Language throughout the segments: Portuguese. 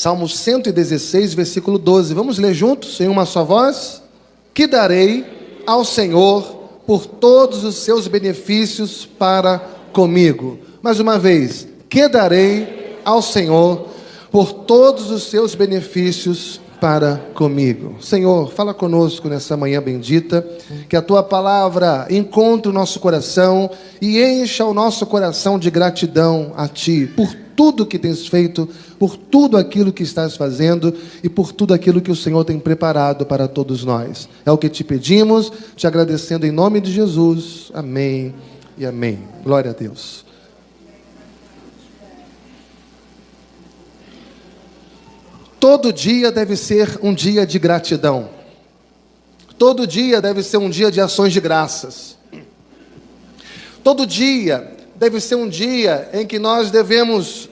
Salmo 116, versículo 12. Vamos ler juntos, em uma só voz? Que darei ao Senhor por todos os seus benefícios para comigo. Mais uma vez, que darei ao Senhor por todos os seus benefícios para comigo. Senhor, fala conosco nessa manhã bendita, que a Tua palavra encontre o nosso coração e encha o nosso coração de gratidão a Ti, por tudo que tens feito, por tudo aquilo que estás fazendo e por tudo aquilo que o Senhor tem preparado para todos nós. É o que te pedimos, te agradecendo em nome de Jesus. Amém e amém. Glória a Deus. Todo dia deve ser um dia de gratidão. Todo dia deve ser um dia de ações de graças. Todo dia deve ser um dia em que nós devemos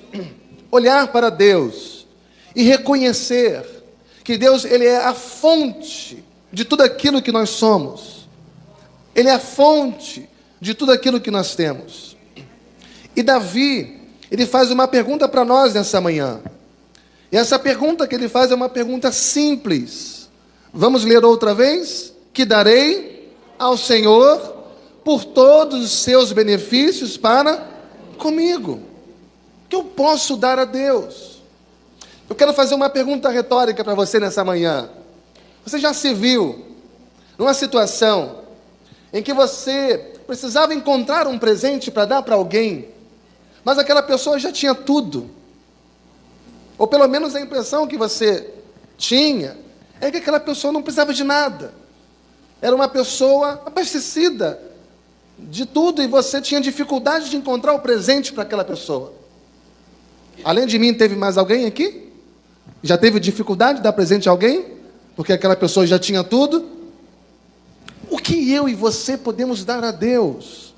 olhar para Deus e reconhecer que Deus, Ele é a fonte de tudo aquilo que nós somos. Ele é a fonte de tudo aquilo que nós temos. E Davi, ele faz uma pergunta para nós nessa manhã. E essa pergunta que ele faz é uma pergunta simples. Vamos ler outra vez? Que darei ao Senhor por todos os seus benefícios para comigo. O que eu posso dar a Deus? Eu quero fazer uma pergunta retórica para você nessa manhã. Você já se viu numa situação em que você precisava encontrar um presente para dar para alguém, mas aquela pessoa já tinha tudo? Ou pelo menos a impressão que você tinha é que aquela pessoa não precisava de nada. Era uma pessoa abastecida de tudo e você tinha dificuldade de encontrar o presente para aquela pessoa. Além de mim, teve mais alguém aqui? Já teve dificuldade de dar presente a alguém? Porque aquela pessoa já tinha tudo? O que eu e você podemos dar a Deus?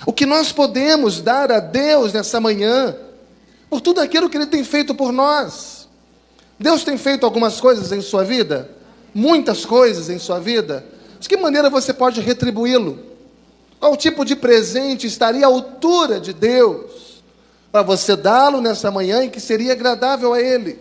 O que nós podemos dar a Deus nessa manhã? Por tudo aquilo que Ele tem feito por nós. Deus tem feito algumas coisas em sua vida, muitas coisas em sua vida. De que maneira você pode retribuí-lo? Qual tipo de presente estaria à altura de Deus para você dá-lo nessa manhã e que seria agradável a Ele?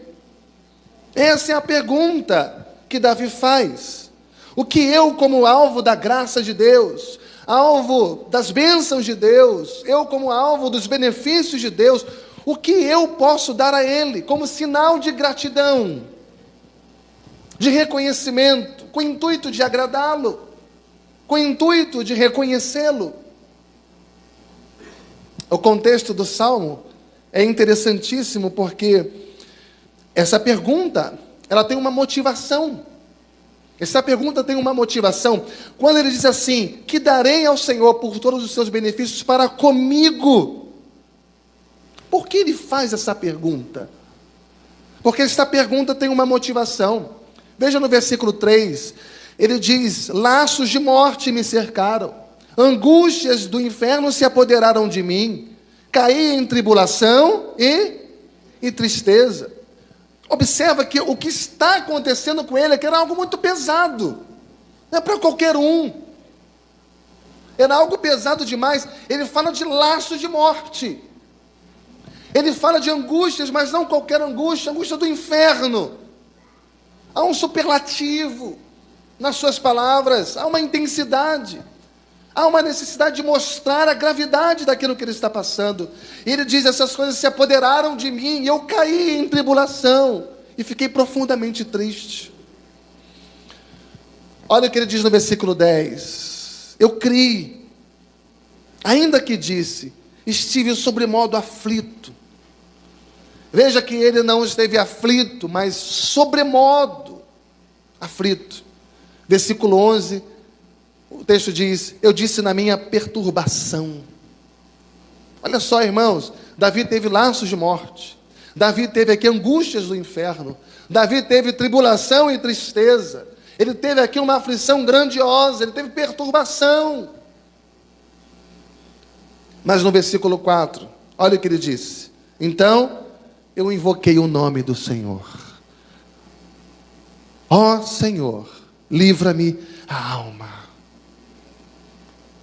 Essa é a pergunta que Davi faz. O que eu, como alvo da graça de Deus, alvo das bênçãos de Deus, eu como alvo dos benefícios de Deus, o que eu posso dar a Ele como sinal de gratidão, de reconhecimento, com o intuito de agradá-lo, com o intuito de reconhecê-lo? O contexto do Salmo é interessantíssimo porque essa pergunta, ela tem uma motivação. Essa pergunta tem uma motivação. Quando ele diz assim, que darei ao Senhor por todos os seus benefícios para comigo. Por que ele faz essa pergunta? Porque esta pergunta tem uma motivação. Veja no versículo 3, ele diz, laços de morte me cercaram, angústias do inferno se apoderaram de mim, caí em tribulação e tristeza. Observa que o que está acontecendo com ele é que era algo muito pesado, não é para qualquer um, era algo pesado demais. Ele fala de laços de morte. Ele fala de angústias, mas não qualquer angústia, angústia do inferno. Há um superlativo nas suas palavras, há uma intensidade, há uma necessidade de mostrar a gravidade daquilo que ele está passando. E ele diz, essas coisas se apoderaram de mim, e eu caí em tribulação, e fiquei profundamente triste. Olha o que ele diz no versículo 10. Eu criei, ainda que disse, estive sobremodo aflito. Veja que ele não esteve aflito, mas sobremodo aflito. Versículo 11, o texto diz, eu disse na minha perturbação. Olha só, irmãos, Davi teve laços de morte. Davi teve aqui angústias do inferno. Davi teve tribulação e tristeza. Ele teve aqui uma aflição grandiosa, ele teve perturbação. Mas no versículo 4, olha o que ele disse. Então, eu invoquei o nome do Senhor. Ó Senhor, livra-me a alma.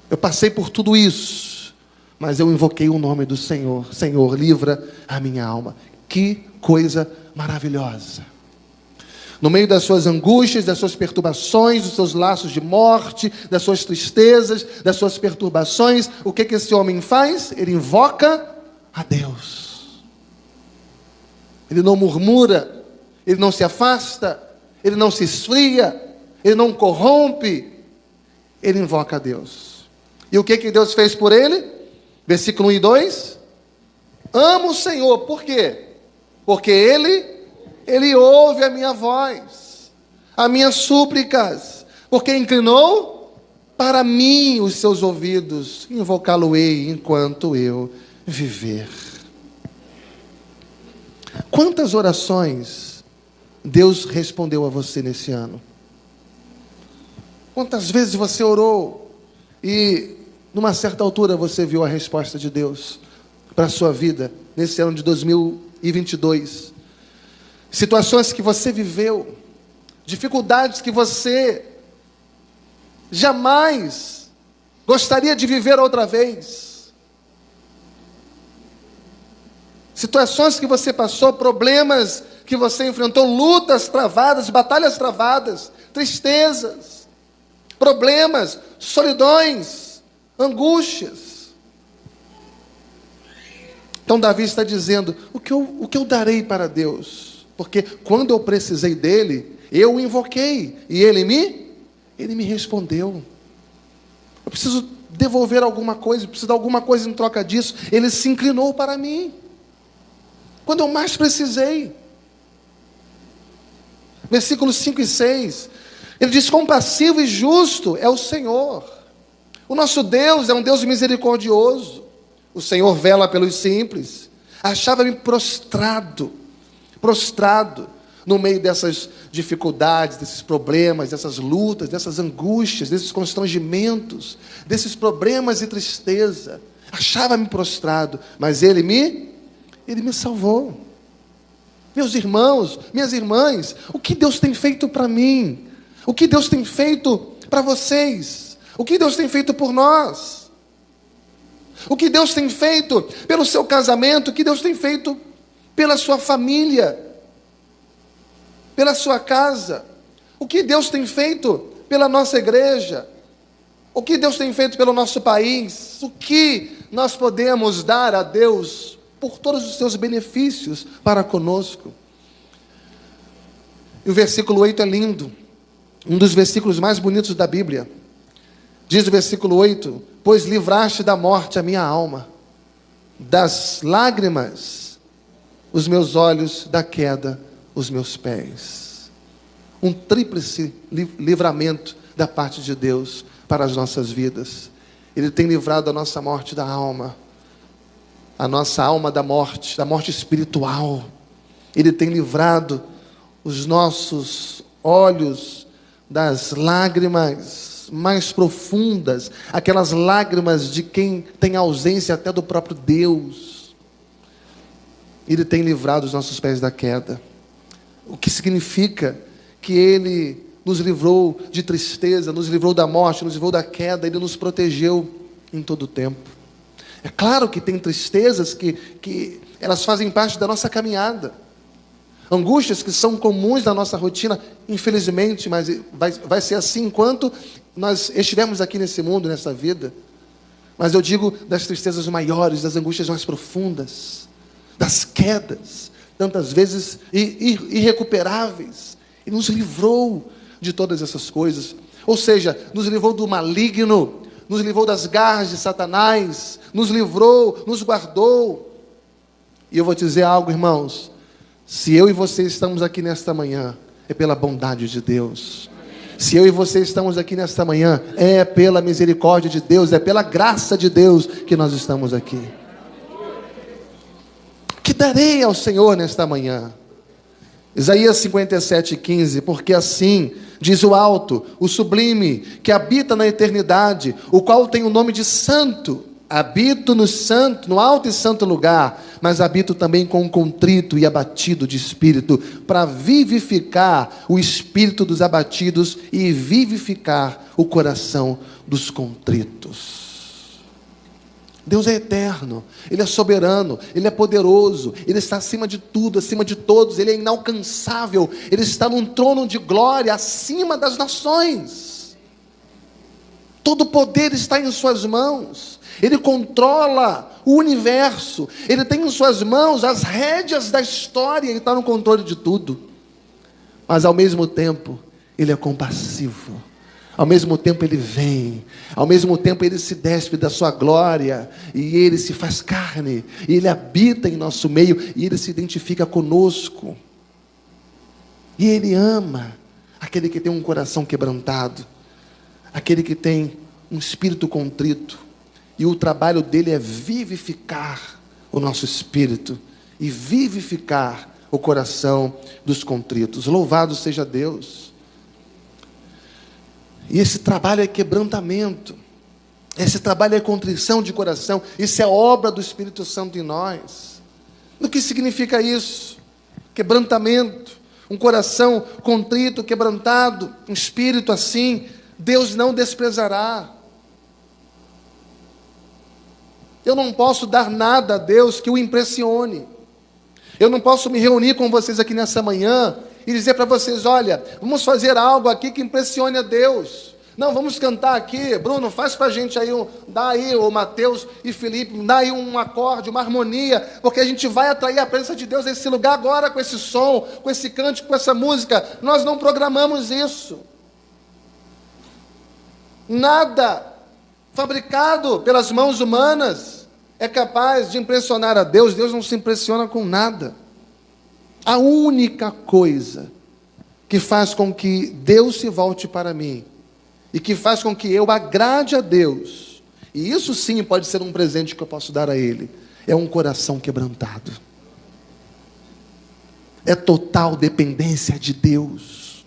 Eu passei por tudo isso, mas eu invoquei o nome do Senhor. Senhor, livra a minha alma. Que coisa maravilhosa. No meio das suas angústias, das suas perturbações, dos seus laços de morte, das suas tristezas, das suas perturbações, o que esse homem faz? Ele invoca a Deus. Ele não murmura, ele não se afasta, ele não se esfria, ele não corrompe, ele invoca a Deus. E o que Deus fez por ele? Versículo 1 e 2. Amo o Senhor, por quê? Porque Ele ouve a minha voz, as minhas súplicas, porque inclinou para mim os seus ouvidos, invocá-lo-ei enquanto eu viver. Quantas orações Deus respondeu a você nesse ano? Quantas vezes você orou e, numa certa altura, você viu a resposta de Deus para a sua vida, nesse ano de 2022? Situações que você viveu, dificuldades que você jamais gostaria de viver outra vez, situações que você passou, problemas que você enfrentou, lutas travadas, batalhas travadas, tristezas, problemas, solidões, angústias. Então Davi está dizendo, o que eu darei para Deus? Porque quando eu precisei dele, eu o invoquei, e ele me respondeu. Eu preciso devolver alguma coisa, preciso dar alguma coisa em troca disso. Ele se inclinou para mim, quando eu mais precisei. Versículos 5 e 6, ele diz, compassivo e justo é o Senhor. O nosso Deus é um Deus misericordioso. O Senhor vela pelos simples. Achava-me prostrado no meio dessas dificuldades, desses problemas, dessas lutas, dessas angústias, desses constrangimentos, desses problemas e tristeza. Achava-me prostrado, mas Ele me salvou. Meus irmãos, minhas irmãs, o que Deus tem feito para mim? O que Deus tem feito para vocês? O que Deus tem feito por nós? O que Deus tem feito pelo seu casamento? O que Deus tem feito pela sua família, pela sua casa? O que Deus tem feito pela nossa igreja? O que Deus tem feito pelo nosso país? O que nós podemos dar a Deus por todos os seus benefícios para conosco? E o versículo 8 é lindo, um dos versículos mais bonitos da Bíblia. Diz o versículo 8, pois livraste da morte a minha alma, das lágrimas os meus olhos, da queda os meus pés. Um tríplice livramento da parte de Deus para as nossas vidas. Ele tem livrado a nossa morte da alma, a nossa alma da morte espiritual. Ele tem livrado os nossos olhos das lágrimas mais profundas, aquelas lágrimas de quem tem ausência até do próprio Deus. Ele tem livrado os nossos pés da queda. O que significa que Ele nos livrou de tristeza, nos livrou da morte, nos livrou da queda, Ele nos protegeu em todo o tempo. É claro que tem tristezas que elas fazem parte da nossa caminhada. Angústias que são comuns na nossa rotina, infelizmente, mas vai ser assim enquanto nós estivermos aqui nesse mundo, nessa vida. Mas eu digo das tristezas maiores, das angústias mais profundas, das quedas, tantas vezes irrecuperáveis. E nos livrou de todas essas coisas. Ou seja, nos livrou do maligno, nos livrou das garras de Satanás, nos livrou, nos guardou. E eu vou te dizer algo, irmãos. Se eu e você estamos aqui nesta manhã, é pela bondade de Deus. Se eu e você estamos aqui nesta manhã, é pela misericórdia de Deus, é pela graça de Deus que nós estamos aqui. Que darei ao Senhor nesta manhã? Isaías 57:15, porque assim diz o alto, o sublime, que habita na eternidade, o qual tem o nome de santo. Habito no alto e santo lugar, mas habito também com o contrito e abatido de espírito, para vivificar o espírito dos abatidos e vivificar o coração dos contritos. Deus é eterno, Ele é soberano, Ele é poderoso, Ele está acima de tudo, acima de todos, Ele é inalcançável, Ele está num trono de glória acima das nações. Todo o poder está em suas mãos, Ele controla o universo, Ele tem em suas mãos as rédeas da história, Ele está no controle de tudo. Mas ao mesmo tempo, Ele é compassivo. Ao mesmo tempo Ele vem, ao mesmo tempo Ele se despe da sua glória, e Ele se faz carne, e Ele habita em nosso meio, e Ele se identifica conosco. E Ele ama aquele que tem um coração quebrantado, aquele que tem um espírito contrito, e o trabalho dele é vivificar o nosso espírito, e vivificar o coração dos contritos. Louvado seja Deus! E esse trabalho é quebrantamento, esse trabalho é contrição de coração, isso é obra do Espírito Santo em nós. O que significa isso? Quebrantamento, um coração contrito, quebrantado, um espírito assim, Deus não desprezará. Eu não posso dar nada a Deus que o impressione. Eu não posso me reunir com vocês aqui nessa manhã e dizer para vocês: olha, vamos fazer algo aqui que impressione a Deus. Não, vamos cantar aqui. Bruno, faz para a gente aí, dá aí, o Mateus e Felipe, dá aí um acorde, uma harmonia, porque a gente vai atrair a presença de Deus nesse lugar agora, com esse som, com esse cântico, com essa música. Nós não programamos isso. Nada fabricado pelas mãos humanas é capaz de impressionar a Deus. Deus não se impressiona com nada. A única coisa que faz com que Deus se volte para mim e que faz com que eu agrade a Deus, e isso sim pode ser um presente que eu posso dar a Ele, é um coração quebrantado. É total dependência de Deus.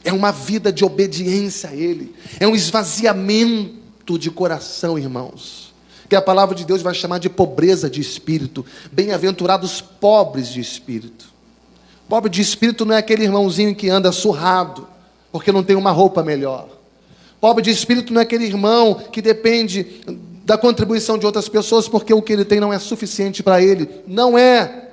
É uma vida de obediência a Ele. É um esvaziamento de coração, irmãos, que a palavra de Deus vai chamar de pobreza de espírito. Bem-aventurados pobres de espírito. Pobre de espírito não é aquele irmãozinho que anda surrado porque não tem uma roupa melhor. Pobre de espírito não é aquele irmão que depende da contribuição de outras pessoas porque o que ele tem não é suficiente para ele. Não é.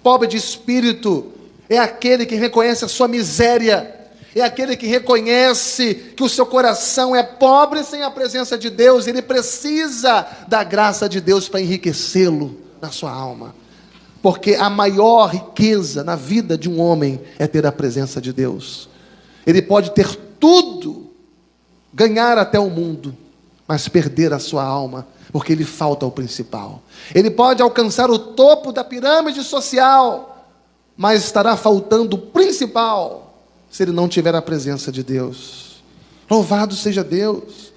Pobre de espírito é aquele que reconhece a sua miséria, é aquele que reconhece que o seu coração é pobre sem a presença de Deus. Ele precisa da graça de Deus para enriquecê-lo na sua alma. Porque a maior riqueza na vida de um homem é ter a presença de Deus. Ele pode ter tudo, ganhar até o mundo, mas perder a sua alma, porque lhe falta o principal. Ele pode alcançar o topo da pirâmide social, mas estará faltando o principal, se ele não tiver a presença de Deus. Louvado seja Deus!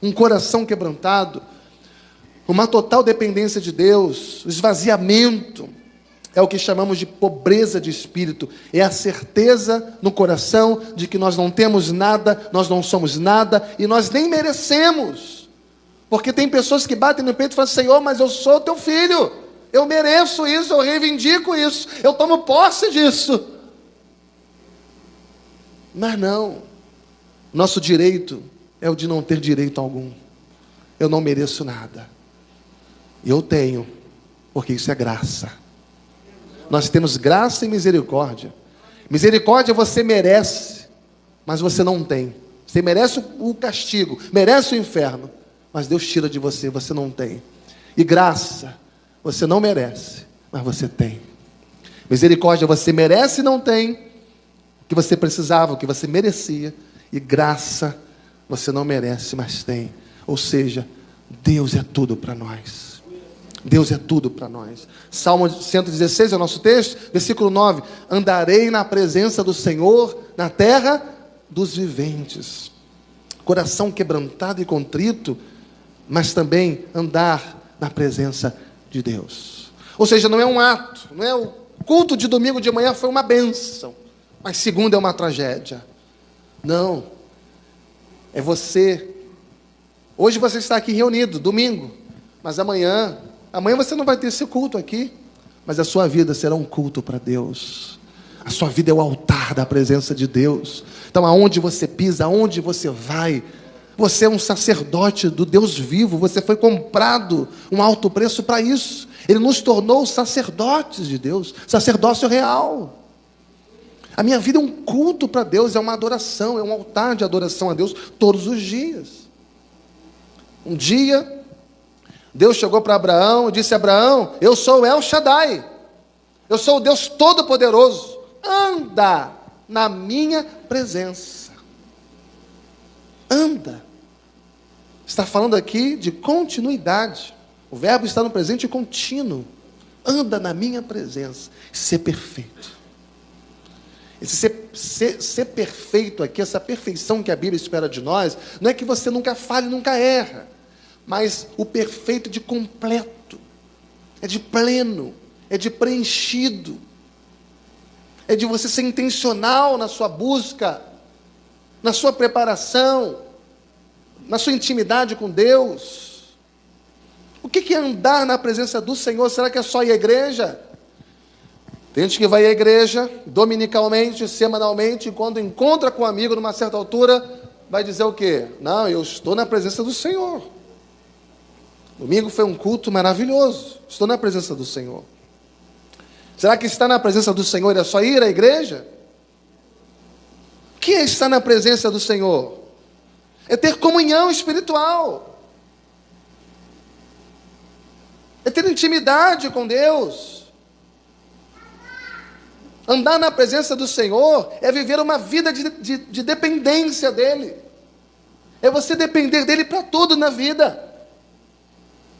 Um coração quebrantado, uma total dependência de Deus, o esvaziamento, é o que chamamos de pobreza de espírito. É a certeza no coração de que nós não temos nada, nós não somos nada, e nós nem merecemos. Porque tem pessoas que batem no peito e falam: Senhor, mas eu sou teu filho, eu mereço isso, eu reivindico isso, eu tomo posse disso. Mas não, nosso direito é o de não ter direito algum. Eu não mereço nada, eu tenho, porque isso é graça. Nós temos graça e misericórdia. Misericórdia você merece, mas você não tem. Você merece o castigo, merece o inferno, mas Deus tira de você, você não tem. E graça, você não merece, mas você tem. Misericórdia você merece e não tem o que você precisava, o que você merecia. E graça você não merece, mas tem. Ou seja, Deus é tudo para nós. Deus é tudo para nós. Salmo 116 é o nosso texto, versículo 9. Andarei na presença do Senhor na terra dos viventes. Coração quebrantado e contrito, mas também andar na presença de Deus. Ou seja, não é um ato, não é o culto de domingo de manhã foi uma bênção, mas segunda é uma tragédia. Não, é você. Hoje você está aqui reunido, domingo, mas amanhã você não vai ter esse culto aqui, mas a sua vida será um culto para Deus. A sua vida é o altar da presença de Deus. Então aonde você pisa, aonde você vai, Você é um sacerdote do Deus vivo. Você foi comprado um alto preço para isso. Ele nos tornou sacerdotes de Deus, sacerdócio real. A minha vida é um culto para Deus, é uma adoração, é um altar de adoração a Deus todos os dias. Um dia, Deus chegou para Abraão e disse: Abraão, eu sou o El Shaddai, eu sou o Deus Todo-Poderoso, anda na minha presença. Anda. Está falando aqui de continuidade. O verbo está no presente contínuo. Anda na minha presença. Ser perfeito. Esse ser perfeito aqui, essa perfeição que a Bíblia espera de nós, não é que você nunca falhe, nunca erra, mas o perfeito de completo, é de pleno, é de preenchido, é de você ser intencional na sua busca, na sua preparação, na sua intimidade com Deus. O que é andar na presença do Senhor? Será que é só ir à igreja? Tem gente que vai à igreja dominicalmente, semanalmente, e quando encontra com um amigo numa certa altura, vai dizer o quê? Não, eu estou na presença do Senhor. Domingo foi um culto maravilhoso. Estou na presença do Senhor. Será que estar na presença do Senhor é só ir à igreja? O que é estar na presença do Senhor? É ter comunhão espiritual. É ter intimidade com Deus. Andar na presença do Senhor é viver uma vida de dependência dEle. É você depender dEle para tudo na vida.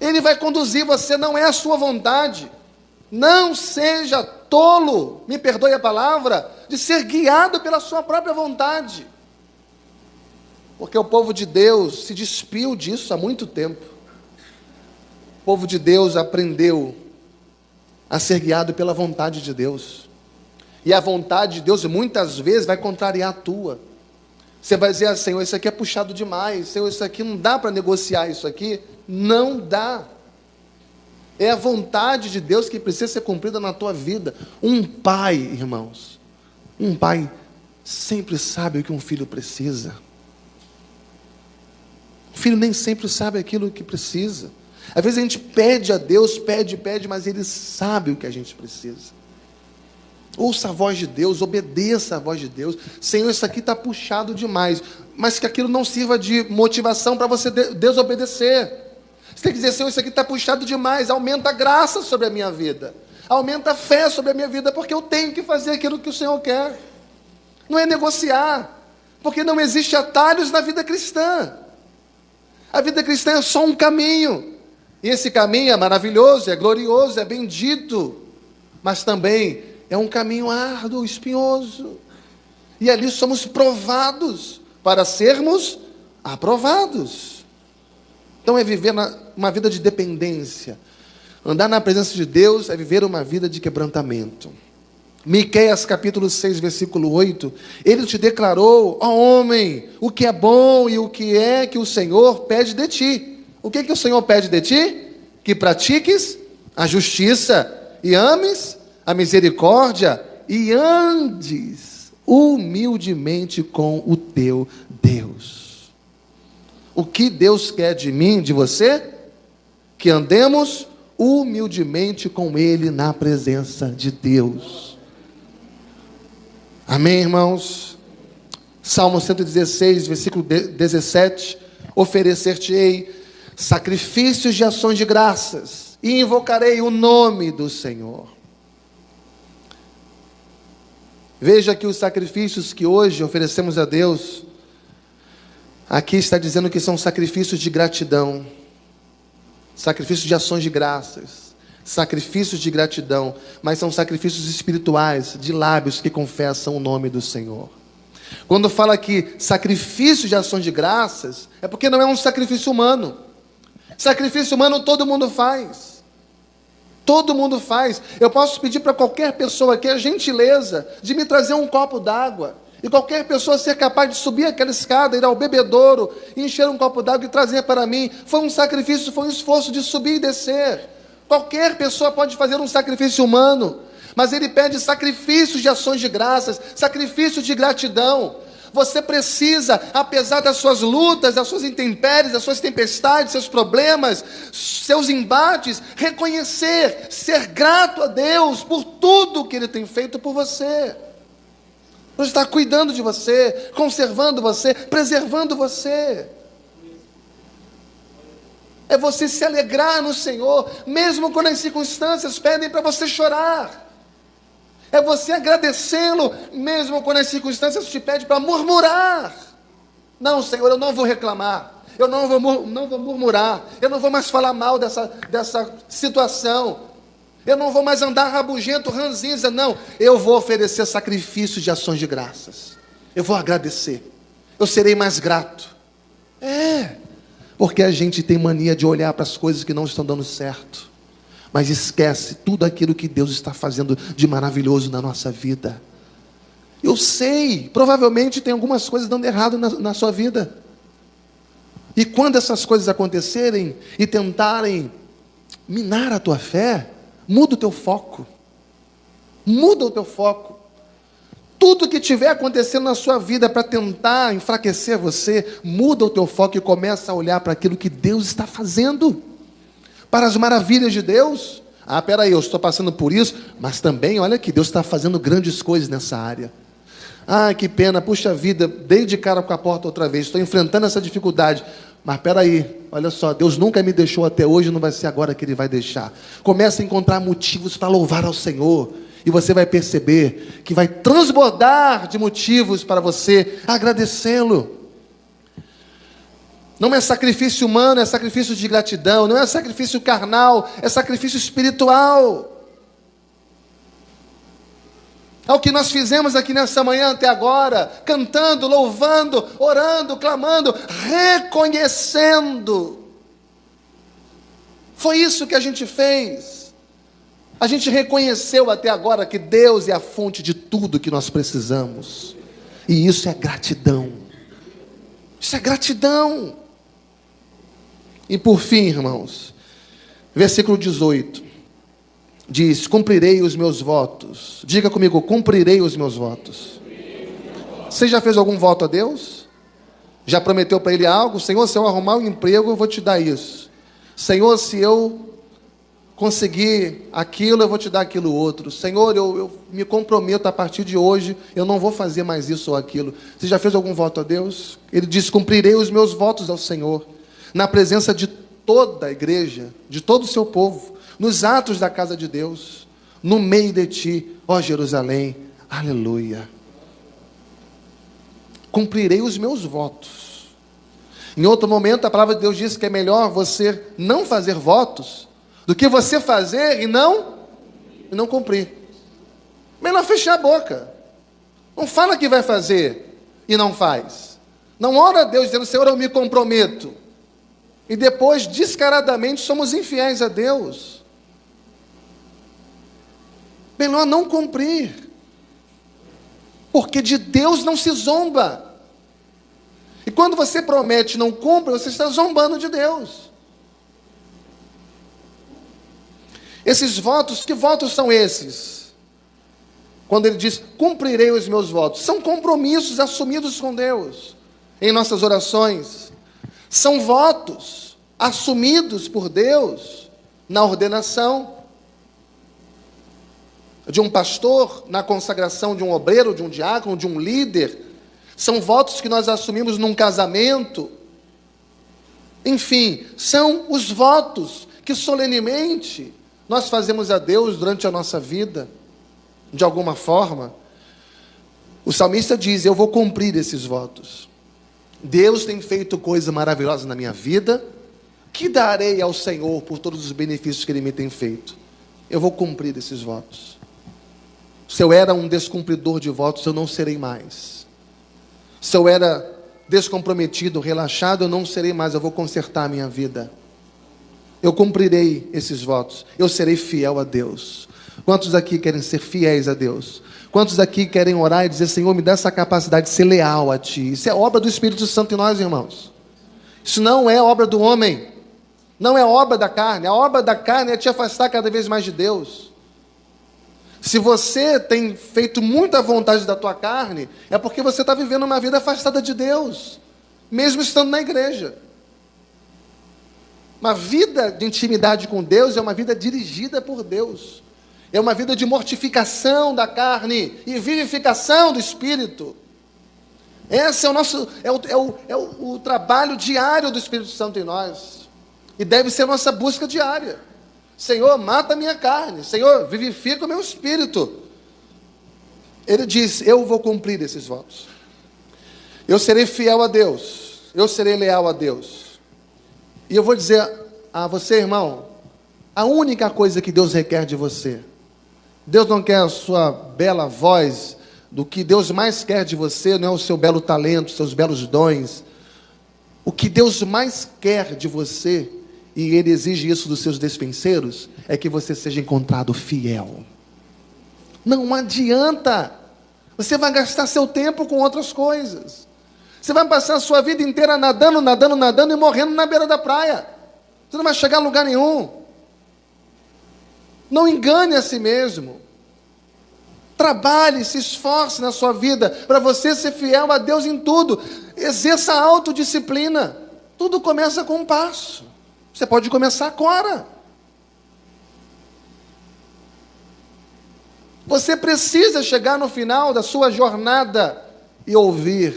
Ele vai conduzir você, não é a sua vontade. Não seja tolo, me perdoe a palavra, de ser guiado pela sua própria vontade. Porque o povo de Deus se despiu disso há muito tempo. O povo de Deus aprendeu a ser guiado pela vontade de Deus. E a vontade de Deus muitas vezes vai contrariar a tua. Você vai dizer: Senhor, isso aqui é puxado demais. Senhor, isso aqui não dá para negociar isso aqui. Não dá. É a vontade de Deus que precisa ser cumprida na tua vida. Um pai, irmãos, um pai sempre sabe o que um filho precisa. O filho nem sempre sabe aquilo que precisa. Às vezes a gente pede a Deus, pede, mas Ele sabe o que a gente precisa. Ouça a voz de Deus, obedeça a voz de Deus. Senhor, isso aqui está puxado demais. Mas que aquilo não sirva de motivação para você desobedecer. Você tem que dizer: Senhor, isso aqui está puxado demais. Aumenta a graça sobre a minha vida. Aumenta a fé sobre a minha vida, porque eu tenho que fazer aquilo que o Senhor quer. Não é negociar, porque não existe atalhos na vida cristã. A vida cristã é só um caminho. E esse caminho é maravilhoso, é glorioso, é bendito. Mas também é um caminho árduo, espinhoso. E ali somos provados para sermos aprovados. Então é viver uma vida de dependência. Andar na presença de Deus é viver uma vida de quebrantamento. Miqueias capítulo 6, versículo 8. Ele te declarou: ó homem, o que é bom e o que é que o Senhor pede de ti. O que o Senhor pede de ti? Que pratiques a justiça e ames a misericórdia e andes humildemente com o teu Deus. O que Deus quer de mim, de você? Que andemos humildemente com Ele na presença de Deus. Amém, irmãos? Salmo 116, versículo 17. Oferecer-te-ei sacrifícios de ações de graças e invocarei o nome do Senhor. Veja que os sacrifícios que hoje oferecemos a Deus, aqui está dizendo que são sacrifícios de gratidão, sacrifícios de ações de graças, sacrifícios de gratidão, mas são sacrifícios espirituais, de lábios que confessam o nome do Senhor. Quando fala aqui sacrifício de ações de graças, é porque não é um sacrifício humano. Sacrifício humano todo mundo faz. Todo mundo faz. Eu posso pedir para qualquer pessoa aqui a gentileza de me trazer um copo d'água. E qualquer pessoa ser capaz de subir aquela escada, ir ao bebedouro, encher um copo d'água e trazer para mim. Foi um sacrifício, foi um esforço de subir e descer. Qualquer pessoa pode fazer um sacrifício humano. Mas Ele pede sacrifícios de ações de graças, sacrifícios de gratidão. Você precisa, apesar das suas lutas, das suas intempéries, das suas tempestades, seus problemas, seus embates, reconhecer, ser grato a Deus por tudo que Ele tem feito por você. Por estar cuidando de você, conservando você, preservando você. É você se alegrar no Senhor, mesmo quando as circunstâncias pedem para você chorar. É você agradecê-lo, mesmo quando as circunstâncias te pedem para murmurar. Não, Senhor, eu não vou reclamar, eu não vou murmurar, eu não vou mais falar mal dessa situação, eu não vou mais andar rabugento, ranzinza, não. Eu vou oferecer sacrifícios de ações de graças. Eu vou agradecer, eu serei mais grato. Porque a gente tem mania de olhar para as coisas que não estão dando certo, mas esquece tudo aquilo que Deus está fazendo de maravilhoso na nossa vida. Eu sei, provavelmente tem algumas coisas dando errado na sua vida. E quando essas coisas acontecerem e tentarem minar a tua fé, muda o teu foco. Muda o teu foco. Tudo que estiver acontecendo na sua vida para tentar enfraquecer você, muda o teu foco e começa a olhar para aquilo que Deus está fazendo, para as maravilhas de Deus. Peraí, eu estou passando por isso, mas também olha que Deus está fazendo grandes coisas nessa área. Que pena, puxa vida, dei de cara com a porta outra vez, estou enfrentando essa dificuldade. Mas peraí, olha só, Deus nunca me deixou até hoje, não vai ser agora que Ele vai deixar. Começa a encontrar motivos para louvar ao Senhor. E você vai perceber que vai transbordar de motivos para você agradecê-lo. Não é sacrifício humano, é sacrifício de gratidão. Não é sacrifício carnal, é sacrifício espiritual. É o que nós fizemos aqui nessa manhã até agora, cantando, louvando, orando, clamando, reconhecendo. Foi isso que a gente fez. A gente reconheceu até agora que Deus é a fonte de tudo que nós precisamos. E isso é gratidão. Isso é gratidão. E por fim, irmãos, versículo 18, diz: cumprirei os meus votos. Diga comigo, cumprirei os meus votos. Você já fez algum voto a Deus? Já prometeu para Ele algo? Senhor, se eu arrumar um emprego, eu vou te dar isso. Senhor, se eu conseguir aquilo, eu vou te dar aquilo outro. Senhor, eu me comprometo a partir de hoje, eu não vou fazer mais isso ou aquilo. Você já fez algum voto a Deus? Ele diz: cumprirei os meus votos ao Senhor, na presença de toda a igreja, de todo o seu povo, nos atos da casa de Deus, no meio de ti, ó Jerusalém. Aleluia. Cumprirei os meus votos. Em outro momento, a palavra de Deus diz que é melhor você não fazer votos do que você fazer e não cumprir. Melhor fechar a boca. Não fala que vai fazer e não faz. Não ora a Deus dizendo: Senhor, eu me comprometo. E depois, descaradamente, somos infiéis a Deus. Melhor não cumprir. Porque de Deus não se zomba. E quando você promete e não cumpre, você está zombando de Deus. Esses votos, que votos são esses? Quando ele diz: cumprirei os meus votos, são compromissos assumidos com Deus em nossas orações. São votos assumidos por Deus na ordenação de um pastor, na consagração de um obreiro, de um diácono, de um líder. São votos que nós assumimos num casamento. Enfim, são os votos que solenemente nós fazemos a Deus durante a nossa vida, de alguma forma. O salmista diz: eu vou cumprir esses votos. Deus tem feito coisa maravilhosa na minha vida, que darei ao Senhor por todos os benefícios que Ele me tem feito? Eu vou cumprir esses votos. Se eu era um descumpridor de votos, eu não serei mais. Se eu era descomprometido, relaxado, eu não serei mais. Eu vou consertar a minha vida. Eu cumprirei esses votos. Eu serei fiel a Deus. Quantos aqui querem ser fiéis a Deus? Quantos aqui querem orar e dizer: Senhor, me dá essa capacidade de ser leal a Ti? Isso é obra do Espírito Santo em nós, irmãos. Isso não é obra do homem. Não é obra da carne. A obra da carne é te afastar cada vez mais de Deus. Se você tem feito muita vontade da tua carne, é porque você está vivendo uma vida afastada de Deus, mesmo estando na igreja. Uma vida de intimidade com Deus é uma vida dirigida por Deus. É uma vida de mortificação da carne e vivificação do Espírito. Esse é o trabalho diário do Espírito Santo em nós. E deve ser a nossa busca diária. Senhor, mata a minha carne. Senhor, vivifica o meu espírito. Ele diz, eu vou cumprir esses votos. Eu serei fiel a Deus. Eu serei leal a Deus. E eu vou dizer a você, irmão, a única coisa que Deus requer de você, Deus não quer a sua bela voz, do que Deus mais quer de você não é o seu belo talento, seus belos dons. O que Deus mais quer de você, e Ele exige isso dos seus despenseiros, é que você seja encontrado fiel. Não adianta. Você vai gastar seu tempo com outras coisas. Você vai passar a sua vida inteira nadando e morrendo na beira da praia. Você não vai chegar a lugar nenhum. Não engane a si mesmo. Trabalhe, se esforce na sua vida para você ser fiel a Deus em tudo. Exerça a autodisciplina. Tudo começa com um passo. Você pode começar agora. Você precisa chegar no final da sua jornada e ouvir: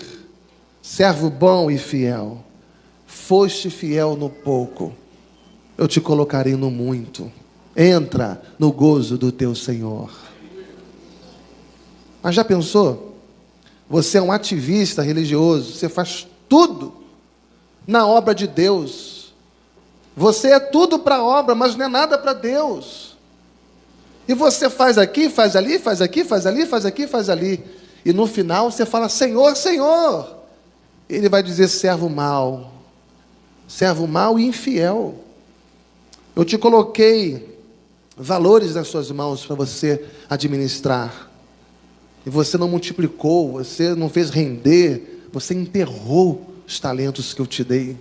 servo bom e fiel, foste fiel no pouco, eu te colocarei no muito. Entra no gozo do teu Senhor. Mas já pensou? Você é um ativista religioso, você faz tudo na obra de Deus. Você é tudo para a obra, mas não é nada para Deus. E você faz aqui, faz ali, faz aqui, faz ali, faz aqui, faz ali. E no final você fala: Senhor, Senhor. Ele vai dizer: servo mau e infiel. Eu te coloquei valores nas suas mãos para você administrar. E você não multiplicou, você não fez render, você enterrou os talentos que eu te dei.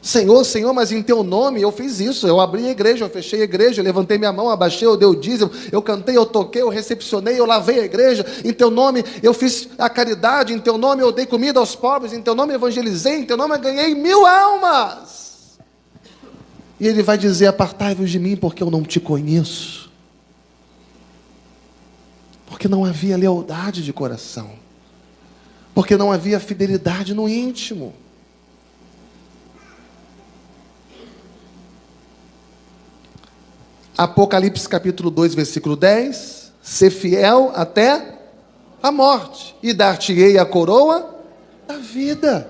Senhor, Senhor, mas em teu nome eu fiz isso. Eu abri a igreja, eu fechei a igreja, eu levantei minha mão, abaixei, eu dei o dízimo, eu cantei, eu toquei, eu recepcionei, eu lavei a igreja. Em teu nome eu fiz a caridade, em teu nome eu dei comida aos pobres, em teu nome eu evangelizei, em teu nome eu ganhei 1000 almas. E ele vai dizer: apartai-vos de mim, porque eu não te conheço. Porque não havia lealdade de coração. Porque não havia fidelidade no íntimo. Apocalipse capítulo 2, versículo 10. Ser fiel até a morte, e dar-te-ei a coroa da vida.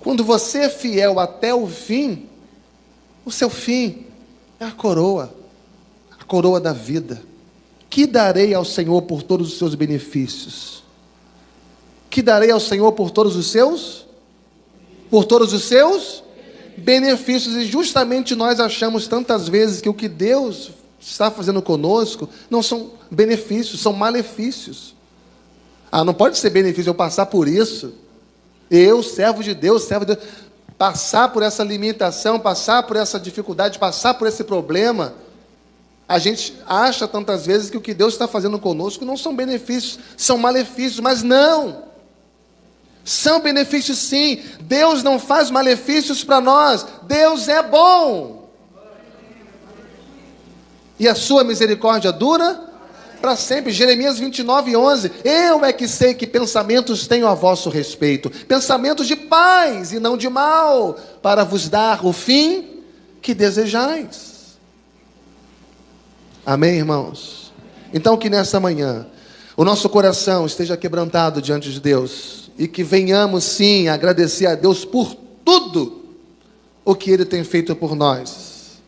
Quando você é fiel até o fim, o seu fim é a coroa da vida. Que darei ao Senhor por todos os seus benefícios? Que darei ao Senhor por todos os seus? Por todos os seus benefícios. E justamente nós achamos tantas vezes que o que Deus está fazendo conosco não são benefícios, são malefícios. Não pode ser benefício eu passar por isso. Eu, servo de Deus, passar por essa limitação, passar por essa dificuldade, passar por esse problema. A gente acha tantas vezes que o que Deus está fazendo conosco não são benefícios, são malefícios, mas não. São benefícios sim. Deus não faz malefícios para nós. Deus é bom. E a sua misericórdia dura para sempre. Jeremias 29:11. Eu é que sei que pensamentos tenho a vosso respeito. Pensamentos de paz e não de mal, para vos dar o fim que desejais. Amém, irmãos? Então que nessa manhã o nosso coração esteja quebrantado diante de Deus. E que venhamos sim agradecer a Deus por tudo o que Ele tem feito por nós.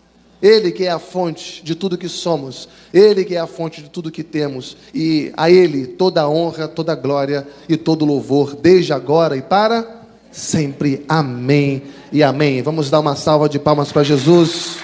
Ele que é a fonte de tudo que somos. Ele que é a fonte de tudo que temos. E a Ele toda a honra, toda a glória e todo o louvor, desde agora e para sempre. Amém e amém. Vamos dar uma salva de palmas para Jesus.